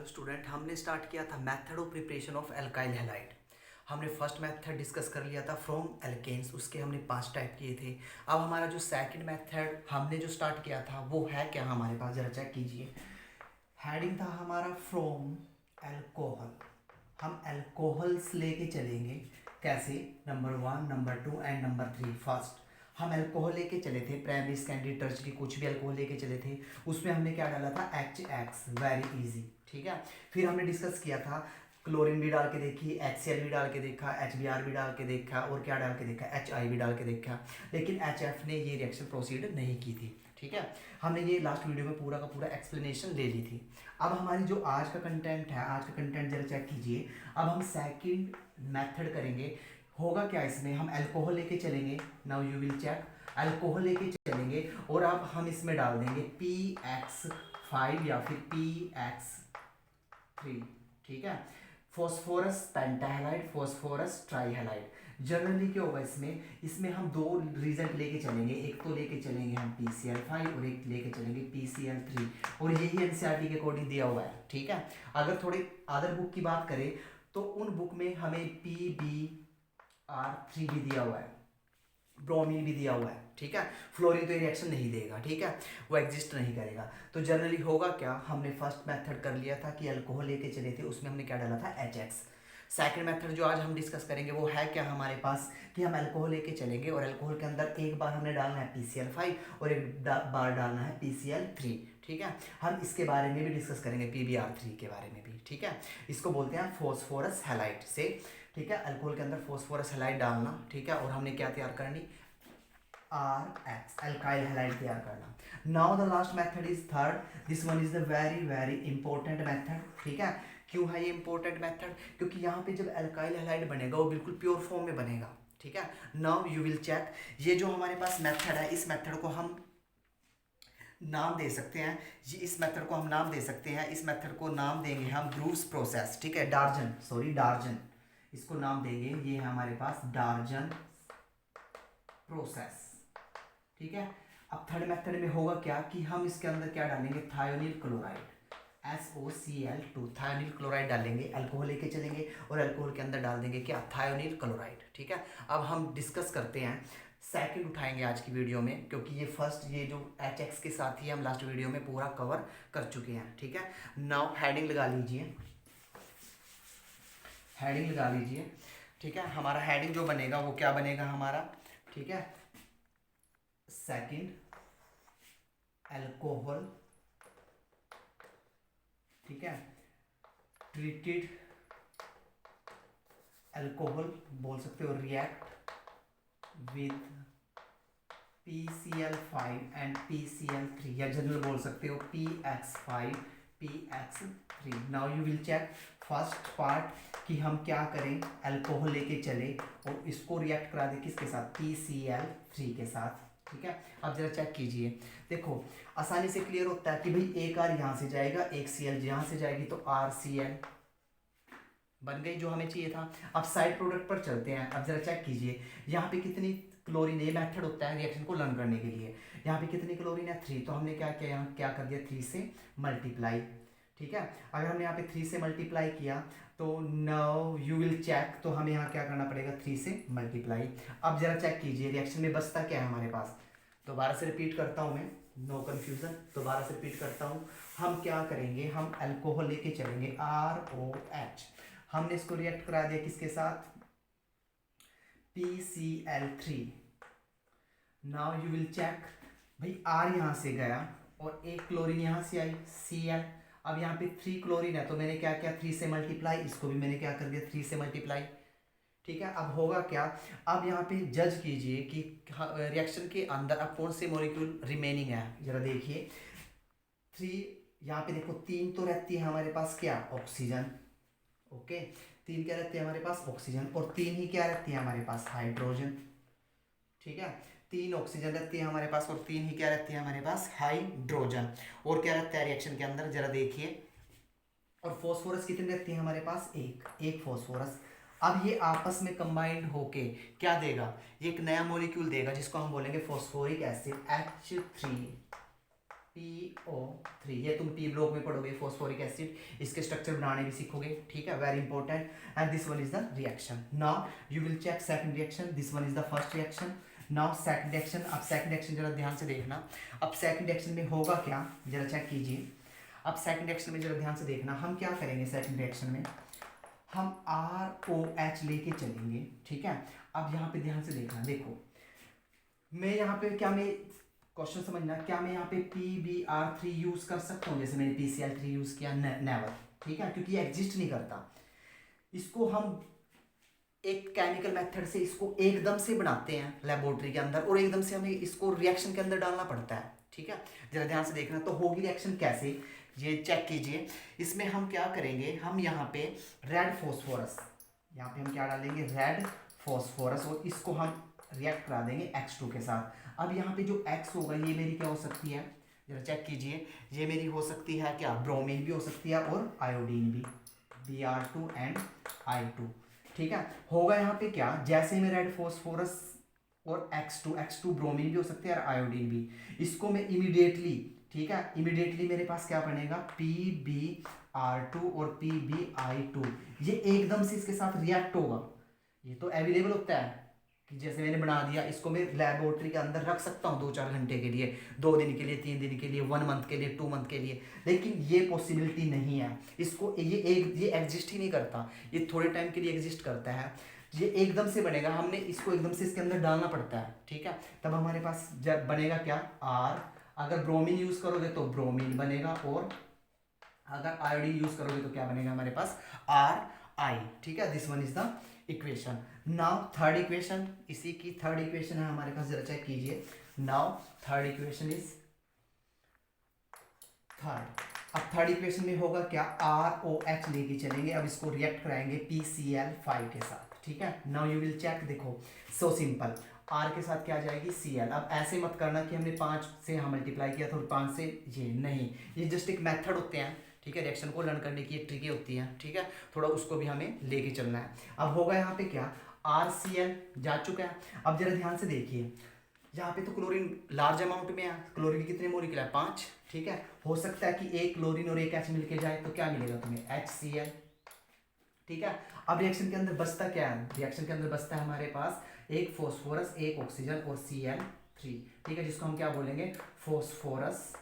Hello student, हमने start किया था method of preparation of alkyl halide. हमने फर्स्ट मेथड डिस्कस कर लिया था फ्रॉम एल्केन्स, उसके हमने 5 टाइप किए थे। अब हमारा जो सेकंड मेथड हमने जो स्टार्ट किया था वो है क्या हमारे पास, जरा चेक कीजिए। हेडिंग था हमारा फ्रॉम एल्कोहल। हम एल्कोहल्स लेके चलेंगे कैसे, number 1, number 2 and number 3। First हम अल्कोहल लेके चले थे, प्राइमरी सेकेंडरी टर्शरी कुछ भी अल्कोहल लेके चले थे। उसमें हमने क्या डाला था, HX, वेरी इजी, ठीक है। फिर हमने डिस्कस किया था, क्लोरीन भी डाल के देखी, HCl भी डाल के देखा, HBr भी डाल के देखा, और क्या डाल के देखा, HI भी डाल के देखा, लेकिन HF ने ये रिएक्शन प्रोसीड नहीं की थी, ठीक है। हमने ये लास्ट वीडियो में पूरा का पूरा एक्सप्लेनेशन ले ली थी। अब हमारी जो आज का कंटेंट है, आज का कंटेंट जरा चेक कीजिए। अब हम सेकंड मेथड करेंगे। होगा क्या इसमें, हम अल्कोहल लेके चलेंगे, now you will check, alcohol लेके चलेंगे और अब हम इसमें डाल देंगे PX5 या फिर PX3, ठीक है। Phosphorus pentahalide, phosphorus trihalide. Generally क्या होगा इसमें, इसमें हम दो रिजल्ट लेके चलेंगे, एक तो लेके चलेंगे हम PCl5 और एक लेके चलेंगे PCl3, और यही एनसीईआरटी के अकॉर्डिंग दिया हुआ है, ठीक है। अगर थोड़े अदर बुक की बात करें तो उन बुक में हमें PbR3 भी दिया हुआ है, ब्रोमीन भी दिया हुआ है, ठीक है। फ्लोरीन तो ये रिएक्शन नहीं देगा, ठीक है, वो एग्जिस्ट नहीं करेगा। तो जनरली होगा क्या, हमने फर्स्ट मेथड कर लिया था कि अल्कोहल लेके चले थे, उसमें हमने क्या डाला था, HX। सेकंड मेथड जो आज हम डिस्कस करेंगे वो है क्या हमारे पास, कि हम अल्कोहल लेके चलेंगे और अल्कोहल के अंदर एक बार हमने डालना है PCl5 और एक बार डालना है PCl3, ठीक है। हम इसके बारे में भी डिस्कस करेंगे, PbR3 के बारे में भी, ठीक है। इसको बोलते हैं फॉस्फोरस हैलाइड से, ठीक है। अल्कोहल के अंदर फॉस्फोरस हैलाइड डालना, ठीक है, और हमने क्या तैयार करनी, RX, अल्काइल हैलाइड तैयार करना। Now the last method is third, this one is the very very important method, ठीक है। क्यों है ये इंपॉर्टेंट मेथड, क्योंकि यहाँ पे जब अल्काइल हैलाइड बनेगा वो बिल्कुल प्योर फॉर्म में बनेगा, ठीक है। नाउ यू विल चेक, ये जो हमारे पास मेथड है, इस मेथड को हम नाम दे सकते हैं, ये इस मेथड को हम नाम दे सकते हैं, इस मेथड को नाम देंगे हम ब्रूस प्रोसेस, ठीक है, डार्जन, सॉरी डार्जन, इसको नाम देंगे, ये है हमारे पास डार्जन प्रोसेस, ठीक है। अब थर्ड मेथड में होगा क्या, कि हम इसके अंदर क्या डालेंगे, thionyl chloride, SOCl2, thionyl chloride डालेंगे, अल्कोहल लेके चलेंगे और अल्कोहल के अंदर डाल देंगे क्या, थायोनिल क्लोराइड, ठीक है। अब हम डिस्कस करते हैं, सेकंड उठाएंगे आज की वीडियो में, क्योंकि ये फर्स्ट, ये जो HX के साथ ही हम लास्ट वीडियो में पूरा कवर कर चुके हैं, ठीक है। नाउ हेडिंग लगा लीजिए, हेडिंग लगा लीजिए, ठीक है। हमारा हेडिंग जो बनेगा वो क्या बनेगा हमारा, ठीक है, सेकंड अल्कोहल, ठीक है, ट्रीटेड अल्कोहल बोल सकते हो, react with PCl5 and PCl3, या जनरल बोल सकते हो PX5 PX3। Now you will check first part, कि हम क्या करें, अल्कोहल लेके चले और इसको रिएक्ट करा दे किसके साथ, PCl3 के साथ, ठीक है। अब जरा चेक कीजिए, देखो आसानी से क्लियर होता है कि भाई एक R यहाँ से जाएगा, एक Cl यहाँ से जाएगी, तो RCl बन गई जो हमें चाहिए था। अब साइड प्रोडक्ट पर चलते हैं, अब जरा चेक कीजिए, यहाँ पे कितनी क्लोरीन, ये मेथड होता है रिएक्शन को लर्न करने के लिए, यहाँ पे कितनी क्लोरीन है, 3, तो हमने क्या किया, यहाँ क्या कर दिया, 3 से मल्टीप्लाई, ठीक है। अगर हमने यहाँ पे 3 से मल्टीप्लाई किया तो नाउ यू विल चेक, तो हमें यहाँ क्या करना पड़ेगा, 3 से मल्टीप्लाई। अब जरा चेक कीजिए रिएक्शन में बचता क्या है हमारे पास, दोबारा से रिपीट करता हूँ मैं, नो कन्फ्यूजन, दोबारा से रिपीट करता हूँ। हम क्या करेंगे, हम अल्कोहल लेके चलेंगे, ROH, हमने इसको रिएक्ट करा दिया किसके साथ, PCl3। Now you will check, भाई R यहाँ से गया और एक क्लोरीन यहाँ से आई, Cl। अब यहाँ पे 3 क्लोरीन है, तो मैंने क्या किया, 3 से मल्टीप्लाई, इसको भी मैंने क्या कर दिया, 3 से मल्टीप्लाई, ठीक है। अब होगा क्या, अब यहाँ पे जज कीजिए कि रिएक्शन के अंदर अब कौन से मॉलिक्यूल रिमेनिंग है, जरा देखिए। 3, यहाँ पे देखो 3 तो रहती है हमारे पास क्या, ऑक्सीजन, ओके, 3 क्या रहती है हमारे पास, ऑक्सीजन, और 3 ही क्या रहती है हमारे पास, हाइड्रोजन, ठीक है। 3 ऑक्सीजन रहती है हमारे पास और 3 ही क्या रहती है हमारे पास, हाइड्रोजन, और क्या रहता है रिएक्शन के अंदर, जरा देखिए। और फॉस्फोरस कितनी रहती है हमारे पास, एक फॉस्फोरस। अब ये आपस में कंबाइंड होके क्या देगा, ये एक नया मॉलिक्यूल देगा जिसको हम बोलेंगे फॉस्फोरिक एसिड, H3, PO3, ये तुम P ब्लॉक में पढ़ोगे फॉस्फोरिक एसिड, इसके स्ट्रक्चर बनाने भी सीखोगे, ठीक है, very important. And this one is the reaction. Now you will check second reaction, this one is the first reaction. Now second reaction, अब सेकंड रिएक्शन जरा ध्यान से देखना। अब सेकंड रिएक्शन में होगा क्या, जरा चेक कीजिए। अब सेकंड रिएक्शन में जरा ध्यान से देखना, हम क्या करेंगे सेकंड रिएक्शन में, हम ROH लेके चलेंगे, ठीक है। अब यहाँ पे ध्यान से देखना, देखो मैं यहाँ पे क्या, मैं क्वेश्चन समझना, क्या मैं यहाँ पे PBr3 यूज कर सकता हूँ जैसे मैंने PCl3 यूज किया, नेवर, ठीक है, क्योंकि ये एग्जिस्ट नहीं करता। इसको हम एक केमिकल मेथड से इसको एकदम से बनाते हैं लेबोरेटरी के अंदर, और एकदम से हमें इसको रिएक्शन के अंदर डालना पड़ता है, ठीक है। जरा ध्यान से देखना, तो होगी रिएक्शन कैसे, ये चेक कीजिए। इसमें हम क्या करेंगे, हम यहाँ पे रेड फॉस्फोरस, यहाँ पे हम क्या डालेंगे, रेड फॉस्फोरस, और इसको हम रिएक्ट करा देंगे X2 के साथ। अब यहाँ पे जो X होगा ये मेरी क्या हो सकती है, जरा चेक कीजिए, ये मेरी हो सकती है क्या, ब्रोमीन भी हो सकती है और आयोडीन भी, Br2 एंड I2, ठीक है। होगा यहाँ पे क्या, जैसे में रेड फॉस्फोरस और X2 ब्रोमीन भी हो सकती है और आयोडीन भी, इसको मैं इमीडिएटली, ठीक है, इमीडिएटली मेरे पास क्या बनेगा, PbR2 और PbI2, ये एकदम से इसके साथ रिएक्ट होगा। ये तो अवेलेबल होता है कि जैसे मैंने बना दिया, इसको मैं लेबोरेटरी के अंदर रख सकता हूँ 2-4 घंटे के लिए, 2 दिन के लिए, 3 दिन के लिए, 1 मंथ के लिए, 2 मंथ के लिए, लेकिन ये पॉसिबिलिटी नहीं है। इसको ये एग्जिस्ट ही नहीं करता, ये थोड़े टाइम के लिए एग्जिस्ट करता है, ये एकदम से बनेगा, हमने इसको एकदम से इसके अंदर डालना पड़ता है, ठीक है। तब हमारे पास जब बनेगा क्या, R, अगर ब्रोमीन यूज करोगे तो ब्रोमीन बनेगा, और अगर आयोडीन यूज करोगे तो क्या बनेगा हमारे पास, RI, ठीक है। This one is the equation. Now third equation, इसी की थर्ड इक्वेशन है हमारे पास, जरा चेक कीजिए। Now third equation is third. अब थर्ड इक्वेशन में होगा क्या, ROH लेके चलेंगे, अब इसको रिएक्ट कराएंगे PCl5 के साथ, ठीक है। नाउ यू विल चेक, देखो सो सिंपल, R के साथ क्या जाएगी, Cl। अब ऐसे मत करना कि हमने 5 से यहाँ मल्टीप्लाई किया तो 5 से, ये नहीं, ये जस्ट एक मेथड होते हैं, ठीक है, रिएक्शन को लर्न करने की एक ट्रिकी होती है, ठीक है, थोड़ा उसको भी हमें लेके चलना है। अब होगा यहाँ पे क्या, RCl जा चुका है। अब जरा ध्यान से देखिए, यहाँ पे तो क्लोरीन लार्ज अमाउंट में है, क्लोरीन के कितने मोलिक्यूल है, 5, ठीक है। हो सकता है कि एक क्लोरीन और एक H मिलके जाए, तो क्या मिलेगा तुम्हें, HCl, ठीक है। अब रिएक्शन के अंदर बचता क्या है, रिएक्शन के अंदर बचता है हमारे पास एक फॉस्फोरस, एक ऑक्सीजन और Cl3, ठीक है, जिसको हम क्या बोलेंगे, phosphorus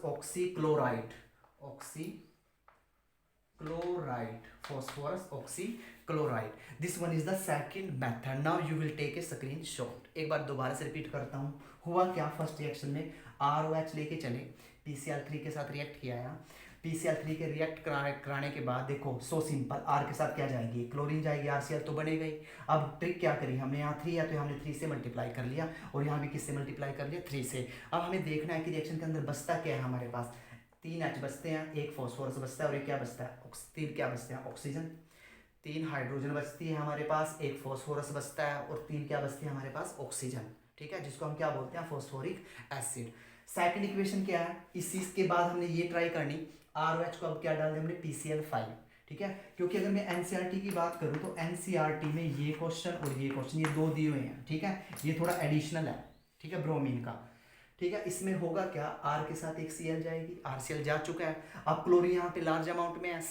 oxychloride, phosphorus oxychloride. This one is the second method. Now you will take a screenshot. एक बार दोबारा से रिपीट करता हूँ, हुआ क्या, फर्स्ट रिएक्शन में ROH लेके चले, PCl3 के साथ रिएक्ट किया है, PCl3 के रिएक्ट कराने के बाद देखो सो सिंपल, R के साथ क्या जाएगी, क्लोरीन जाएगी, RCl तो बनेगा ही। अब ट्रिक क्या करी हमने, यहाँ 3 है तो हमने 3 से मल्टीप्लाई कर लिया, और यहाँ भी किससे मल्टीप्लाई कर लिया, 3 से। अब हमें देखना है कि रिएक्शन के अंदर बचता क्या है हमारे पास, 3 H बचते हैं, एक फॉस्फोरस बचता है, और एक क्या बचता है, 3 क्या बचते हैं, ऑक्सीजन, 3 हाइड्रोजन बचती है हमारे पास, एक फॉस्फोरस बचता है, और 3 क्या बचती है हमारे पास, ऑक्सीजन, ठीक है, जिसको हम क्या बोलते हैं, फॉस्फोरिक एसिड। सेकंड इक्वेशन क्या है, इस चीज के बाद हमने ये ट्राई करनी, ROH को अब क्या डाल दिया हमने, PCl5, ठीक है। क्योंकि अगर मैं NCERT की बात करूँ तो NCERT में ये क्वेश्चन और ये क्वेश्चन, ये 2 दिए हुए हैं, ठीक है, ये थोड़ा एडिशनल है, ठीक है, ब्रोमीन का, ठीक है। इसमें होगा क्या, R के साथ एक Cl जाएगी, RCl जा चुका है। अब क्लोरीन यहाँ पे लार्ज अमाउंट में है,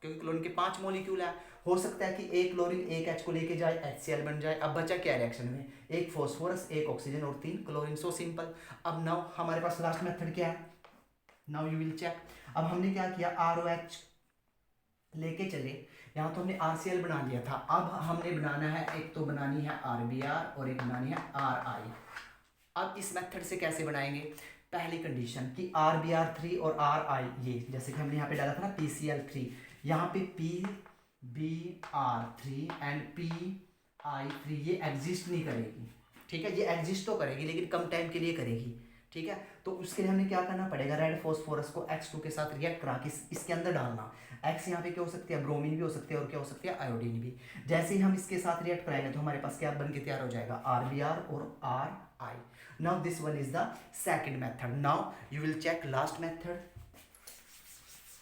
क्योंकि क्लोरीन के 5 मॉलिक्यूल है, हो सकता है कि एक क्लोरीन एक H को लेके जाए, HCl बन जाए। अब बचा क्या रिएक्शन में, एक फॉस्फोरस, एक ऑक्सीजन और 3 क्लोरीन, सो सिंपल। अब नाउ हमारे पास लास्ट मेथड क्या है, नाउ यू विल चेक। अब हमने क्या किया, ROH लेके चले, यहाँ तो हमने RCl बना लिया था, अब हमने बनाना है, एक तो बनानी है RBr और एक बनानी है RI। अब इस मेथड से कैसे बनाएंगे, पहली कंडीशन कि RBr3 और RI, ये जैसे कि हमने यहाँ पे डाला था ना PCl3, यहाँ पे PBr3 एंड PI3 ये एग्जिस्ट नहीं करेगी, ठीक है, ये एग्जिस्ट तो करेगी लेकिन कम टाइम के लिए करेगी, ठीक है। तो उसके लिए हमें क्या करना पड़ेगा, रेड फॉस्फोरस को X2 के साथ रिएक्ट करा के इसके अंदर डालना। X यहाँ पे क्या हो सकती है, ब्रोमीन भी हो सकती है, और क्या हो सकती है, आयोडीन भी। जैसे ही हम इसके साथ रिएक्ट कराएंगे तो हमारे पास क्या बन के तैयार हो जाएगा, RBr और RI। Now this one is the second method. Now you will check last method.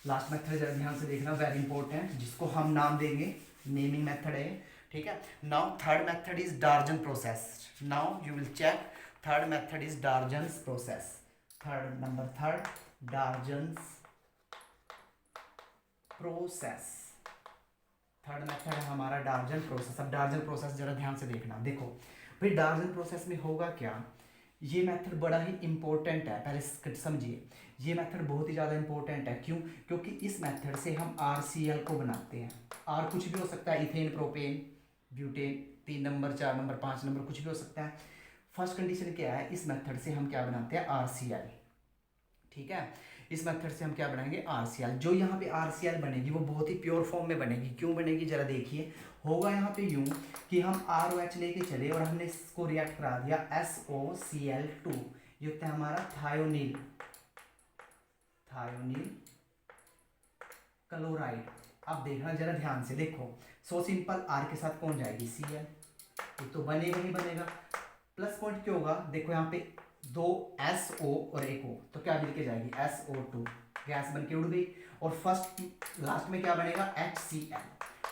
Last method जरा ध्यान से देखना, वेरी इंपॉर्टेंट, जिसको हम नाम देंगे, नेमिंग मेथड है, ठीक है। Now third method is Darzen process. Now you will check third method is Darzens process. Third Darzens process. Third method है हमारा डार्जन प्रोसेस। अब डार्जन प्रोसेस जरा ध्यान से देखना। देखो भाई डार्जन प्रोसेस में होगा क्या, ये मेथड बड़ा ही इंपॉर्टेंट है, पहले समझिए। ये मेथड बहुत ही ज़्यादा इंपॉर्टेंट है। क्यों? क्योंकि इस मेथड से हम RCl को बनाते हैं। आर कुछ भी हो सकता है, ethane, propane, butane, 3 number, 4 number, 5 number, कुछ भी हो सकता है। फर्स्ट कंडीशन क्या है, इस मेथड से हम क्या बनाते हैं, RCl। ठीक है, इस मेथड से हम क्या बनाएंगे, RCl। जो यहाँ पे RCl बनेगी वो बहुत ही प्योर फॉर्म में बनेगी। क्यों बनेगी जरा देखिए। होगा यहाँ पे यूं कि हम ROH लेके चले और हमने इसको रिएक्ट करा दिया SOCl2, ये होता है हमारा थायोनिल क्लोराइड। अब देखना जरा ध्यान से, देखो सो सिंपल, R के साथ कौन जाएगी, Cl, ये तो बनेगा ही बनेगा। प्लस पॉइंट क्या होगा, देखो यहाँ पे 2 SO और एक O, तो क्या मिलके जाएगी, SO2, गैस बन के उड़ गई। और फर्स्ट लास्ट में क्या बनेगा, HCl,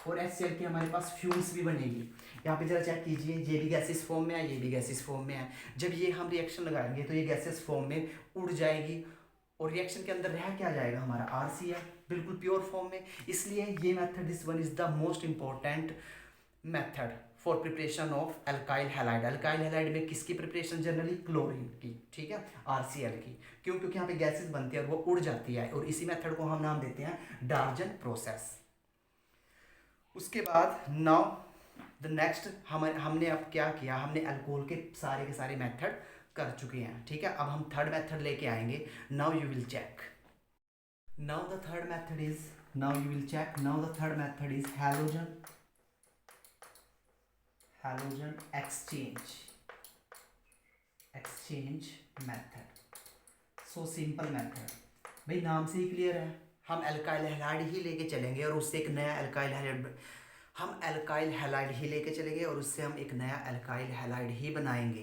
और HCl की हमारे पास फ्यूम्स भी बनेगी। यहाँ पे जरा चेक कीजिए, ये भी गैसेस फॉर्म में है, ये भी गैसेस फॉर्म में है। जब ये हम रिएक्शन लगाएंगे तो ये गैसेस फॉर्म में उड़ जाएगी और रिएक्शन के अंदर रह क्या जाएगा हमारा, RCl, बिल्कुल प्योर फॉर्म में। इसलिए ये method, this one is the most important method for preparation of alkyl halide. Alkyl halide में किसकी प्रिपरेशन, जनरली क्लोरीन की, ठीक है, RCl की। क्यों? क्योंकि यहाँ पे गैसेस बनती है और वो उड़ जाती है, और इसी मेथड को हम नाम देते हैं डार्जन प्रोसेस। उसके बाद नाउ द नेक्स्ट, हमने अब क्या किया, हमने अल्कोहल के सारे मेथड कर चुके हैं। ठीक है, अब हम थर्ड मेथड लेके आएंगे। Now you will check, now the third method is, now you will check, now the third method is halogen exchange method. So simple method, भाई नाम से ही क्लियर है, हम एल्काइल हैलाइड ही लेके चलेंगे और उससे एक नया एल्काइल हैलाइड, हम एल्काइल हैलाइड ही लेके चलेंगे और उससे हम एक नया एल्काइल हैलाइड ही बनाएंगे।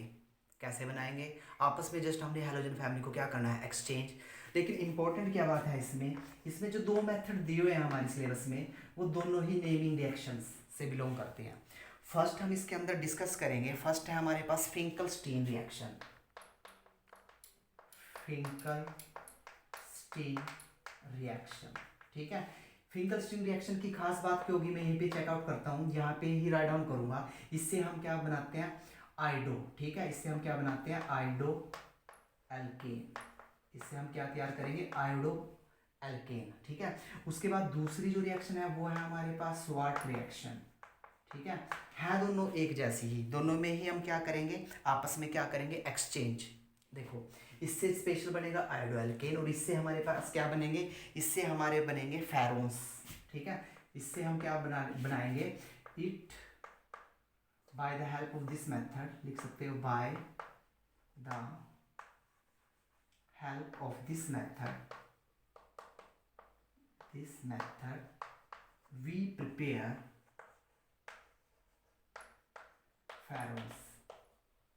कैसे बनाएंगे, आपस में जस्ट हमने हैलोजन फैमिली को क्या करना है, एक्सचेंज। लेकिन इंपॉर्टेंट क्या बात है इसमें जो दो मेथड दिए हुए हैं हमारे सिलेबस में, वो दोनों ही नेमिंग रिएक्शंस से बिलोंग करते हैं। फर्स्ट हम इसके अंदर डिस्कस करेंगे, फर्स्ट है हमारे पास फिंकलस्टीन रिएक्शन। ठीक है, फिंकलस्टीन रिएक्शन की खास बात क्या होगी, मैं यहीं पे चेकआउट करता हूँ, यहाँ पे ही राइट डाउन करूंगा। इससे हम क्या बनाते हैं, आइडो। ठीक है, इससे हम क्या बनाते हैं, आइडो एल्केन। इससे हम क्या तैयार करेंगे, आयोडो एल्केन। ठीक है, उसके बाद दूसरी जो रिएक्शन है वो है हमारे पास स्वाट रिएक्शन। ठीक है दोनों एक जैसी ही, दोनों में ही हम क्या करेंगे, आपस में क्या करेंगे, एक्सचेंज। देखो इससे स्पेशल बनेगा आयोडो एल्केन, और इससे हमारे पास क्या बनेंगे, इससे हमारे बनेंगे फेरोन्स। ठीक है, इससे हम क्या बनाएंगे, it by the help of this method, लिख सकते हो by the help of this method we prepare फेरोन्स।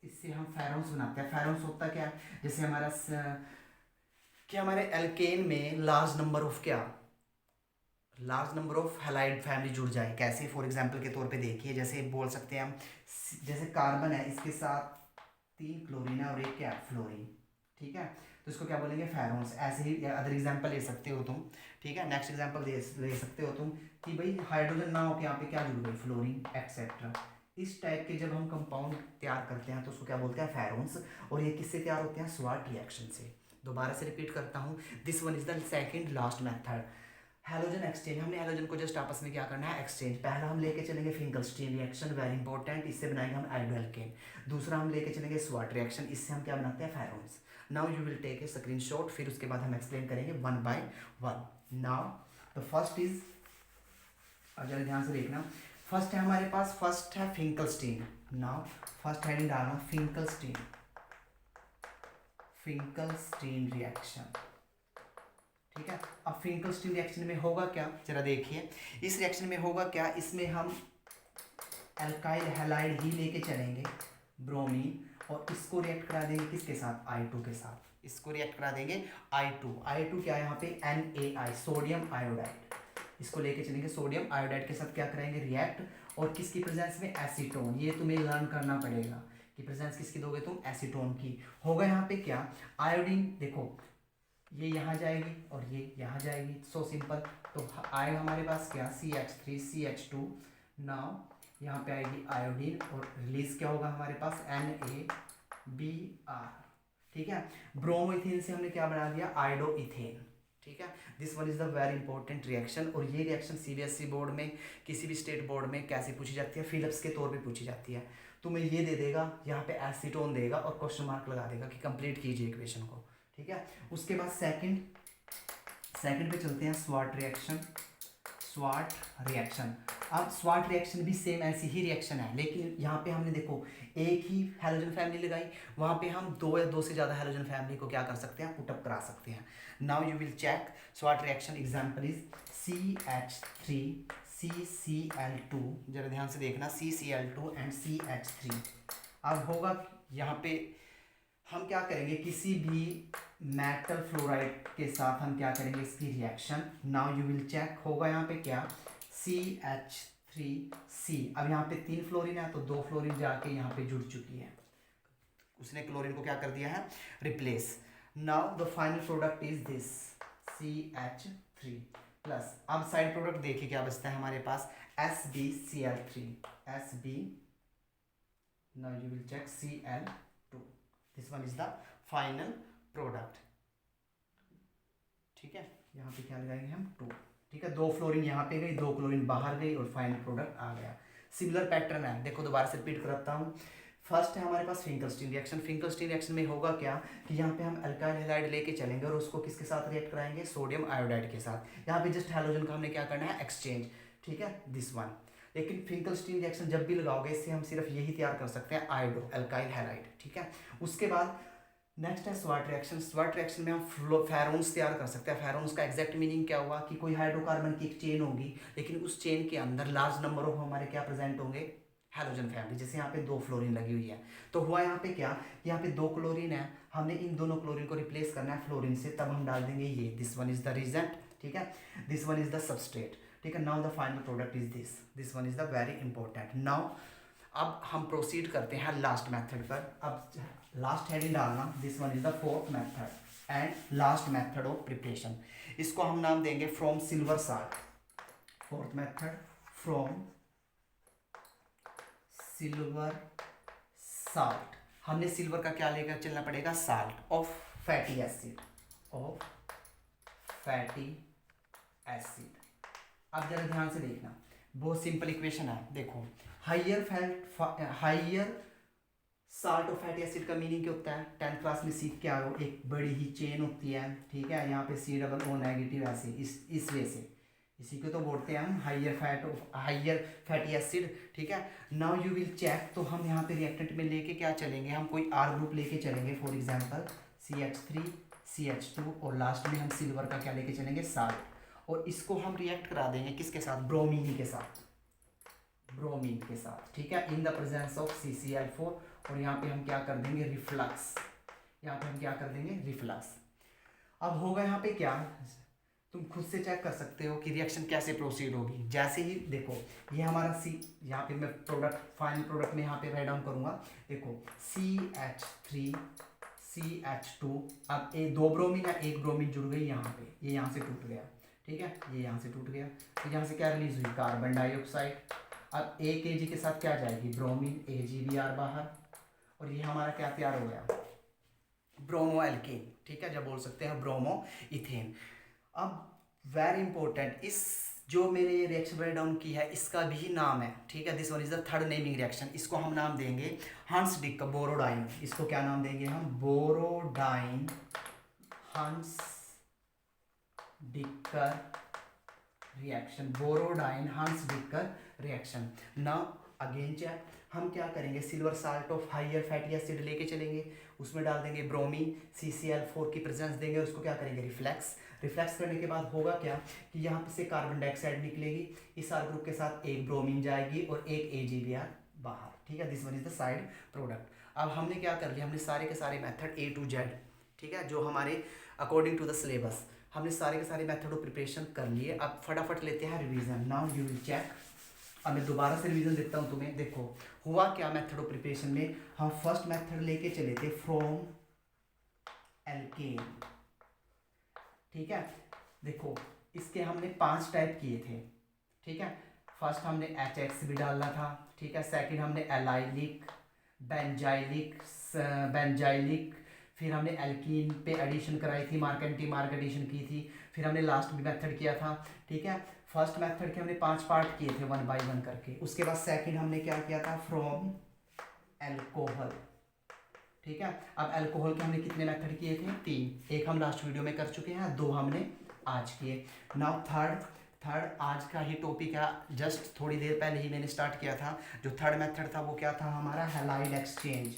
इससे हम फेरोन्स बनाते हैं। फेरोन्स होता क्या है, जैसे हमारा कि हमारे एल्केन में large number of halide family जुड़ जाए। कैसे, फॉर एग्जांपल के तौर पे देखिए, जैसे बोल सकते हैं हम, जैसे कार्बन है, इसके साथ 3 क्लोरीन है और एक क्या, फ्लोरीन। ठीक है, तो इसको क्या बोलेंगे, फेरोन्स। ऐसे ही अदर एग्जांपल ले सकते हो तुम। ठीक है, नेक्स्ट एग्जांपल ले सकते हो तुम कि भाई हाइड्रोजन ना हो के यहाँ पे क्या जुड़ गई, फ्लोरीन एक्सेट्रा। इस टाइप के जब हम कंपाउंड तैयार करते हैं तो उसको क्या बोलते हैं, फेरोन्स। और ये किससे तैयार होते हैं, स्वाट रिएक्शन से। दोबारा से रिपीट करता हूँ, this one is the second last method, halogen exchange. हमने हैलोजन को जस्ट आपस में क्या करना है, एक्सचेंज। पहला हम लेके चलेंगे फिंकलस्टीन रिएक्शन, वेरी इंपॉर्टेंट, इससे बनाएंगे हम आयोडो एल्केन। दूसरा हम लेके चलेंगे स्वाट रिएक्शन, इससे हम क्या बनाते हैं, फेरोन्स। Now you will take a screenshot, फिर उसके बाद हम एक्सप्लेन करेंगे one by one. Now the first is, अगर ध्यान से देखना, फर्स्ट है हमारे पास, फर्स्ट है फिंकलस्टीन। नाउ फर्स्ट हेडिंग डालना, फिंकलस्टीन रिएक्शन। ठीक है, अब फिंकलस्टीन रिएक्शन में होगा क्या, जरा देखिए। इस रिएक्शन में होगा क्या, इसमें हम एल्काइल हैलाइड ही लेके चलेंगे, ब्रोमीन, और इसको रिएक्ट करा देंगे किसके साथ, I2 के साथ। इसको रिएक्ट करा देंगे I2 क्या है यहाँ पे, NaI, सोडियम आयोडाइड। इसको लेके चलेंगे सोडियम आयोडाइड के साथ, क्या कराएंगे, रिएक्ट। और किसकी प्रेजेंस में, एसीटोन। ये तुम्हें लर्न करना पड़ेगा कि प्रेजेंस किसकी दोगे तुम, एसीटोन की। होगा यहाँ पे क्या, आयोडीन, देखो ये यहाँ जाएगी और ये यहाँ जाएगी, सो सिंपल। तो आएगा हमारे पास क्या, CH3 CH2। नाउ यहाँ पे आएगी आयोडीन और रिलीज क्या होगा हमारे पास, NaBr। ठीक है, ब्रोमो इथेन से हमने क्या बना दिया, आयोडो इथेन। ठीक है, this one is the very important reaction. और ये रिएक्शन CBSE बोर्ड में, किसी भी स्टेट बोर्ड में कैसे पूछी जाती है, फिलिप्स के तौर पे पूछी जाती है। तुम्हें ये दे देगा, यहाँ पे एसीटोन देगा और क्वेश्चन मार्क लगा देगा कि कंप्लीट कीजिए इक्वेशन को। ठीक है, उसके बाद सेकंड पे चलते हैं, स्वाट रिएक्शन। स्वाट रिएक्शन, अब स्वाट रिएक्शन भी सेम ऐसी ही रिएक्शन है, लेकिन यहाँ पे हमने देखो एक ही हैलोजन फैमिली लगाई, वहाँ पे हम दो या दो से ज़्यादा हैलोजन फैमिली को क्या कर सकते हैं, पुटअप करा सकते हैं। Now you will check Swarts reaction. Example is CH3 CCl2, जरा ध्यान से देखना, CCl2 एंड CH3। अब होगा यहाँ पे हम क्या करेंगे, किसी भी मेटल फ्लोराइड के साथ हम क्या करेंगे इसकी reaction. Now you will check, होगा यहाँ पे क्या, CH3C। अब यहाँ पे 3 फ्लोरीन है तो 2 फ्लोरीन जाके यहाँ पे जुड़ चुकी है, उसने क्लोरीन को क्या कर दिया है, replace. Now the final product is this CH3 plus. अब साइड प्रोडक्ट देखिए क्या बचता है हमारे पास, SbCl3 SB। Now you will check Cl2, this one is the final product. ठीक है, यहाँ पे क्या लगाएंगे हम, 2। ठीक है, 2 फ्लोरीन यहाँ पे गई, 2 क्लोरीन बाहर गई और फाइनल प्रोडक्ट आ गया। सिमिलर पैटर्न है, देखो दोबारा से रिपीट करता हूँ। फर्स्ट है हमारे पास फिंकलस्टीन रिएक्शन। फिंकलस्टीन रिएक्शन में होगा क्या कि यहाँ पे हम अल्काइल हैलाइड लेके चलेंगे और उसको किसके साथ रिएक्ट कराएंगे, सोडियम आयोडाइड के साथ। यहाँ पे जस्ट हैलोजन का हमने क्या करना है, एक्सचेंज। ठीक है, दिस वन। लेकिन फिंकलस्टीन रिएक्शन जब भी लगाओगे, इससे हम सिर्फ यही तैयार कर सकते हैं, आयोडो अल्काइल हैलाइड। ठीक है, उसके बाद नेक्स्ट है स्वाट रिएक्शन। स्वाट रिएक्शन में हम फेरोन्स तैयार कर सकते हैं। फेरोन्स का एग्जैक्ट मीनिंग क्या हुआ कि कोई हाइड्रोकार्बन की एक चेन होगी, लेकिन उस चेन के अंदर लार्ज नंबर ऑफ हमारे क्या प्रेजेंट होंगे, हैलोजन फैमिली। जैसे यहाँ पे 2 फ्लोरीन लगी हुई है, तो हुआ यहाँ पे क्या, यहाँ पे 2 क्लोरीन है, हमने इन दोनों क्लोरीन को रिप्लेस करना है फ्लोरीन से, तब हम डाल देंगे ये, this one is the reagent. ठीक है, this one is the substrate. ठीक है, now the final product is this one is the very important. नाउ अब हम प्रोसीड करते हैं लास्ट मेथड पर। अब लास्ट हेडिंग डालना, this one is the fourth method and last method of preparation. इसको हम नाम देंगे from silver salt. Fourth method from silver salt. हमने सिल्वर का क्या लेकर चलना पड़ेगा, salt of fatty acid, of fatty acid. अब जरा ध्यान से देखना, बहुत सिंपल इक्वेशन है, देखो higher salt of fatty acid का मीनिंग क्या होता है, 10th क्लास में सीख के आए हो, एक बड़ी ही चेन होती है। ठीक है, यहाँ पे COO नेगेटिव ऐसे इस वे से, इसी को तो बोलते हैं हम हाइयर फैटी एसिड। ठीक है, नाउ यू विल चेक, तो हम यहाँ पे रिएक्टेंट में लेके क्या चलेंगे, हम कोई R ग्रुप लेके चलेंगे, फॉर एग्जांपल CH3 CH2, और लास्ट में हम सिल्वर का क्या लेके चलेंगे, साल्ट। और इसको हम रिएक्ट करा देंगे किसके साथ, ब्रोमीन के साथ, ब्रोमीन के साथ। ठीक है, in the presence of CCl4। और यहाँ पे हम क्या कर देंगे, रिफ्लक्स। यहाँ पे हम क्या कर देंगे, रिफ्लक्स। अब होगा यहाँ पे क्या, तुम खुद से चेक कर सकते हो कि रिएक्शन कैसे प्रोसीड होगी। जैसे ही देखो ये हमारा यहाँ पे मैं प्रोडक्ट, फाइनल प्रोडक्ट में यहाँ पे राइट डाउन करूँगा, देखो CH3 CH2। अब 2 ब्रोमीन है, 1 ब्रोमीन जुड़ गई यहाँ पे, ये यहाँ से टूट गया। ठीक है, ये यहाँ से टूट गया, तो यहाँ से क्या रिलीज हुई, कार्बन डाइऑक्साइड। अब Kg के साथ क्या जाएगी, ब्रोमीन, AgBr बाहर, और ये हमारा क्या तैयार हो गया, ब्रोमो एल्केन। ठीक है, जब बोल सकते हैं ब्रोमो इथेन। अब वेरी इंपॉर्टेंट, इस जो मैंने ये रिएक्शन राइट डाउन की है, इसका भी नाम है। ठीक है, this one is the third naming reaction. इसको हम नाम देंगे हंस डिक्कर बोरोडाइन। इसको क्या नाम देंगे हम, बोरोडाइन Hunsdiecker reaction, Borodine Hunsdiecker reaction. Now again check, हम क्या करेंगे, silver salt of higher fatty acid लेके चलेंगे, उसमें डाल देंगे ब्रोमीन, CCl4 की प्रेजेंस देंगे, उसको क्या करेंगे, रिफ्लेक्स। रिफ्लेक्स करने के बाद होगा क्या कि यहाँ से कार्बन डाइऑक्साइड निकलेगी, इस R ग्रुप के साथ 1 ब्रोमीन जाएगी और 1 AgBr बाहर। ठीक है, this one is the side product. अब हमने क्या कर लिया, हमने सारे के सारे मेथड A to Z, ठीक है, जो हमारे अकॉर्डिंग टू द सिलेबस, हमने सारे के सारे मेथड ऑफ प्रिपरेशन कर लिए। अब फटाफट लेते हैं revision. Now you will check, अब मैं दोबारा से रिवीजन देता हूँ तुम्हें। देखो हुआ क्या मेथड ऑफ प्रिपरेशन में, हम फर्स्ट मेथड लेके चले थे फ्रॉम एल्केन, ठीक है। देखो इसके हमने 5 टाइप किए थे, ठीक है। फर्स्ट हमने HX भी डालना था, ठीक है। सेकंड हमने एलाइलिक, बेंजाइलिक, फिर हमने एल्कीन पे एडिशन कराई थी, मार्क एडिशन की थी, फिर हमने लास्ट भी मेथड किया था, ठीक है। फर्स्ट मेथड के हमने 5 पार्ट किए थे 1 बाय 1 करके। उसके बाद सेकंड हमने क्या किया था, फ्रॉम एल्कोहल, ठीक है। अब अल्कोहल के हमने कितने मेथड किए थे, 3। एक हम लास्ट वीडियो में कर चुके हैं, 2 हमने आज किए। नाउ थर्ड आज का ही टॉपिक है, जस्ट थोड़ी देर पहले ही मैंने स्टार्ट किया था। जो थर्ड मेथड था वो क्या था हमारा, हैलाइड एक्सचेंज।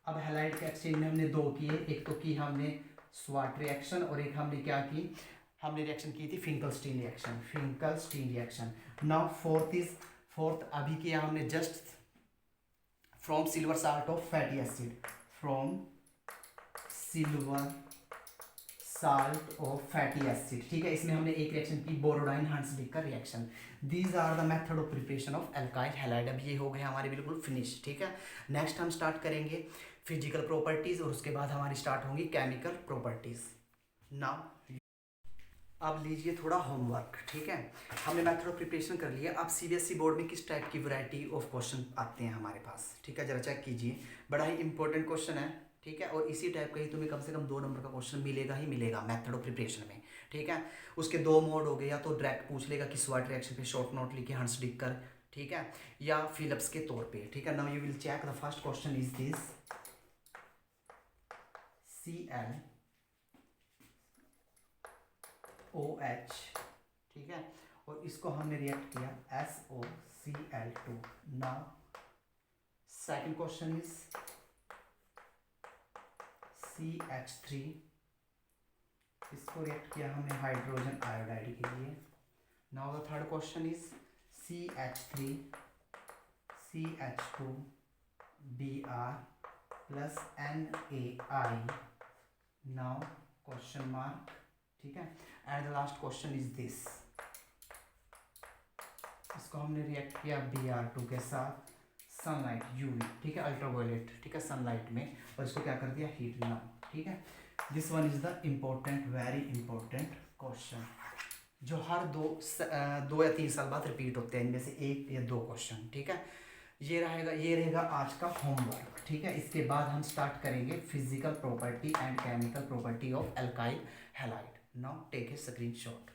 अब हैलाइड एक्सचेंज में हमने 2 किए, एक तो की हमने स्वाट रिएक्शन और एक हमने क्या की, हमने रिएक्शन की थी फिंकलस्टीन रिएक्शन। नाउ फोर्थ अभी किया हमने just from silver salt of fatty acid, ठीक है। इसमें हमने एक रिएक्शन की, बोरोडाइन हंट्सविक का reaction. These are the method of preparation of alkyl halide. अब ये हो गए हमारे बिल्कुल फिनिश, ठीक है। नेक्स्ट हम स्टार्ट करेंगे फिजिकल प्रॉपर्टीज और उसके बाद हमारी स्टार्ट होंगी केमिकल प्रॉपर्टीज। नाउ अब लीजिए थोड़ा होमवर्क, ठीक है। हमने मेथड ऑफ प्रिपरेशन कर लिया। अब CBSE बोर्ड में किस टाइप की वैरायटी ऑफ क्वेश्चन आते हैं हमारे पास, ठीक है, जरा चेक कीजिए। बड़ा ही इंपॉर्टेंट क्वेश्चन है, ठीक है। और इसी टाइप का ही तुम्हें कम से कम 2 नंबर का क्वेश्चन मिलेगा ही मिलेगा मेथड ऑफ प्रिपरेशन में, ठीक है। उसके 2 मोड हो गए, या तो डायरेक्ट पूछ लेगा कि स्वाट रिएक्शन पे शॉर्ट नोट लिखे हंट्सविक कर, ठीक है, या फिलिप्स के तौर पे, ठीक है। Now you will check the first question is this, ClOH, ठीक है, और इसको हमने रिएक्ट किया SOCl2। Now second question is CH3, इसको रिएक्ट किया हमने हाइड्रोजन आयोडाइड के लिए। Now the third question is CH3 CH2 Br plus NaI। Now question mark, ठीक है। And the last question is this, इसको हमने रिएक्ट किया Br2 के साथ सनलाइट UV, ठीक है, अल्ट्रावायलेट, ठीक है, सनलाइट में, और इसको क्या कर दिया, हीट दिया, ठीक है। This one is the important, very important question, जो हर 2 या 3 साल बाद रिपीट होते हैं, इनमें से 1 या 2 क्वेश्चन, ठीक है। ये रहेगा आज का होमवर्क, ठीक है। इसके बाद हम स्टार्ट करेंगे physical property and chemical property of alkyl halide. Now take a screenshot.